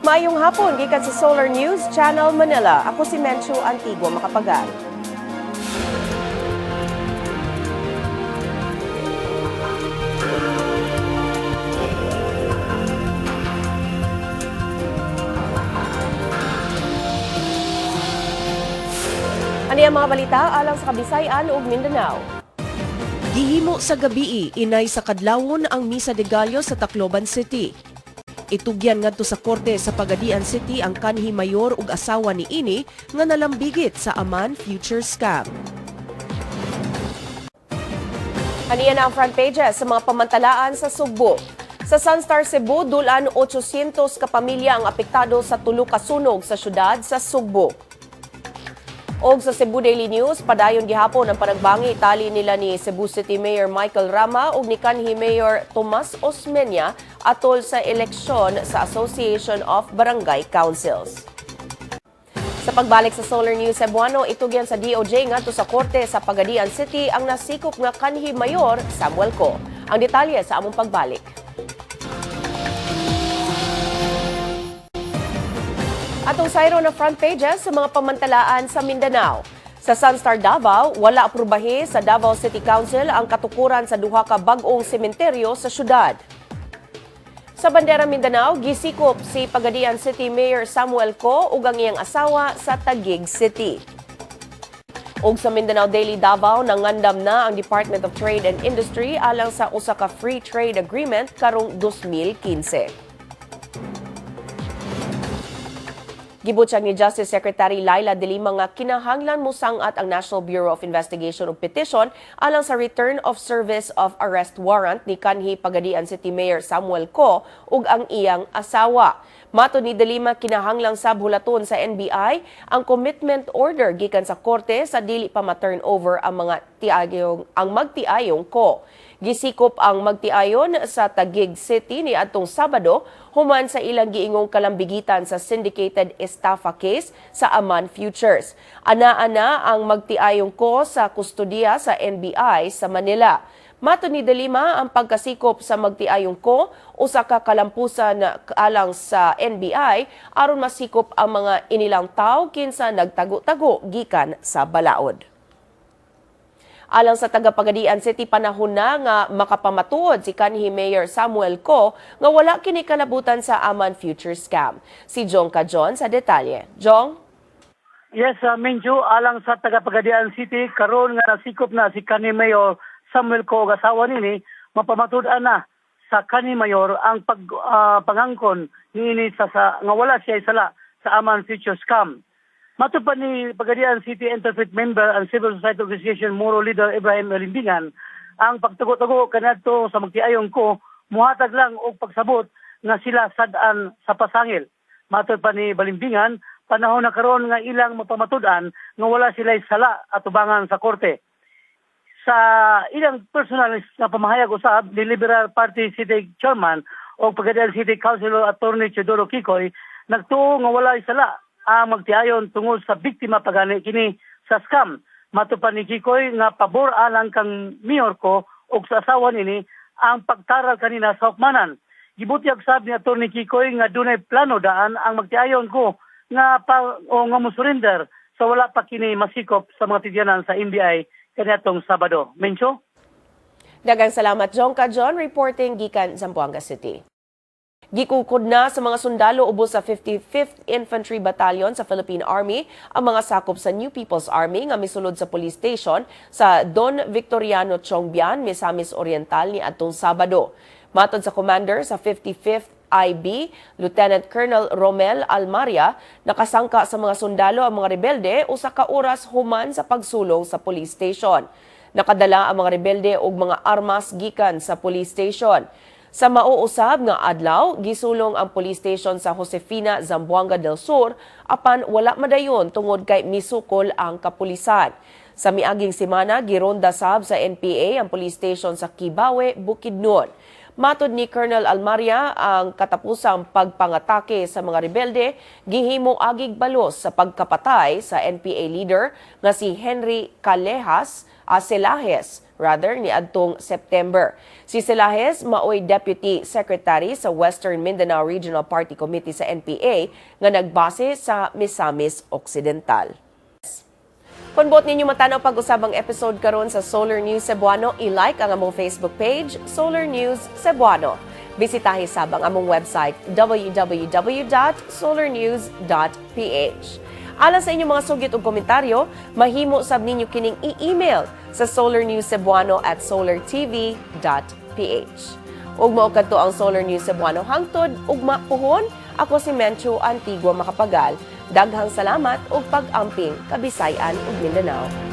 Maayong hapon, gikan sa Solar News Channel Manila. Ako si Menchu Antigua Makapagal. Ano ang mga balita alang sa Kabisayan ug Mindanao? Gihimo sa gabii, inay sa kadlawon ang Misa de Gallo sa Tacloban City. Itugyan ngadto sa korte sa Pagadian City ang kanhi mayor ug asawa ni ini nga nalambigit sa Aman Future Scam. Aniya na ang front pages sa mga pamantalaan sa Sugbo. Sa Sunstar Cebu, dulan 800 ka pamilya ang apektado sa tulo ka sunog sa syudad sa Sugbo. Og sa Cebu Daily News, padayon gihapon ang panagbangi tali nila ni Cebu City Mayor Michael Rama ug ni kanhi Mayor Tomas Osmeña atol sa eleksyon sa Association of Barangay Councils. Sa pagbalik sa Solar News Cebuano, itugyan sa DOJ ngadto sa korte sa Pagadian City ang nasikop nga kanhi Mayor Samuel Co. Ang detalye sa among pagbalik. Atong sayro na front pages sa mga pamantalaan sa Mindanao. Sa Sunstar Davao, wala aprubahe sa Davao City Council ang katukuran sa duha ka bag-ong sementeryo sa syudad. Sa Bandera Mindanao, gisikop si Pagadian City Mayor Samuel Co ug ang iyang asawa sa Taguig City. Og sa Mindanao Daily Davao, nangandam na ang Department of Trade and Industry alang sa usa ka free trade agreement karong 2015. Gibutyag ni Justice Secretary Laila De Lima nga kinahanglan mosangat ang National Bureau of Investigation og petisyon alang sa return of service of arrest warrant ni kanhi Pagadian City Mayor Samuel Co ug ang iyang asawa. Mato ni De Lima, kinahanglang sabhulaton sa NBI ang commitment order gikan sa korte sa dili pa ma-turn over ang magtiayong Co. Gisikop ang magtiayon sa Taguig City ni adtong Sabado human sa ilang giingong kalambigitan sa syndicated estafa case sa Aman Futures. Ana-ana ang magtiayong ko sa kustodiya sa NBI sa Manila. Mato ni De Lima, ang pagkasikop sa magtiayong ko usa ka kalampusan alang sa NBI aron masikop ang mga inilang tawo kinsa nagtago-tago gikan sa balaod. Alang sa taga-Pagadian City, panahon na nga makapamatuod si kanhi Mayor Samuel Co nga wala kini kalabutan sa Aman Future Scam. Si Jong Cajon sa detalye. Jong? Yes, Minju, alang sa taga-Pagadian City, karon nga nasikop na si kanhi Mayor Samuel Co ug asawa nini, mapamatud-an na sa kanhi Mayor ang pangangkon niini sa nga wala siya isala sa Aman Future Scam. Matupad ni Pagadian City Interfaith Member and Civil Society Organization Moro Leader Ibrahim Alimbingan, ang pagtugo-tugo kanadto sa magtiayong ko, muhatag lang og pagsabot nga sila sad-an sa pasangil. Matupad ni Balimbingan, panahon na karon nga ilang mapamatud-an nga wala sila sala at tubangan sa korte. Sa ilang personal na pamahayag usab ni Liberal Party City Chairman o Pagadian City Councilor Attorney Teodoro Kikoy, nagtuo nga wala sala ang magtiayon tungod sa biktima pagani kini sa scam. Matupad ni Kikoy nga pabor alang kang Mayor Co ug sa asawa nini ang pagtaral kanina sa hukmanan. Gibutyag sab ni Atty. Kikoy nga dunay plano daan ang magtiayon ko nga nga mo-surrender sa wala pa kini masikop sa mga tidyanan sa NBI kaniadtong Sabado. Mencho? Daghang salamat, Jong Cajon, reporting gikan Zamboanga City. Gikukod na sa mga sundalo ubos sa 55th Infantry Battalion sa Philippine Army ang mga sakop sa New People's Army nga misulod sa police station sa Don Victoriano Chongbian, Misamis Oriental ni adtong Sabado. Matod sa commander sa 55th IB, Lieutenant Colonel Romel Almaria, nakasangka sa mga sundalo ang mga rebelde usa ka oras human sa pagsulong sa police station. Nakadala ang mga rebelde og mga armas gikan sa police station. Sa mauusab nga adlaw, gisulong ang police station sa Josefina, Zamboanga del Sur apan wala madayon tungod kay misukol ang kapulisan. Sa miaging semana, gironda sab sa NPA ang police station sa Kibawe, Bukidnon. Matod ni Colonel Almaria, ang katapusang pagpangatake sa mga rebelde gihimo agig balos sa pagkapatay sa NPA leader nga si Henry Callejas Silahes, ni adtong September. Si Silahes maoy Deputy Secretary sa Western Mindanao Regional Party Committee sa NPA nga nagbase sa Misamis Occidental. Kung bot ninyo matanaw pag-usabang episode karon sa Solar News Cebuano, i-like ang among Facebook page, Solar News Cebuano. Bisitahi sabang among website, www.solarnews.ph. Alang sa inyong mga sugit o komentaryo, mahimo sab ninyo kining i-email sa solarnewscebuano@solartv.ph. Ug mao kadto ang Solar News Cebuano hangtod ugma puhon. Ako si Menchu Antigua Macapagal. Daghang salamat ug pag-amping Kabisayan ug Mindanao.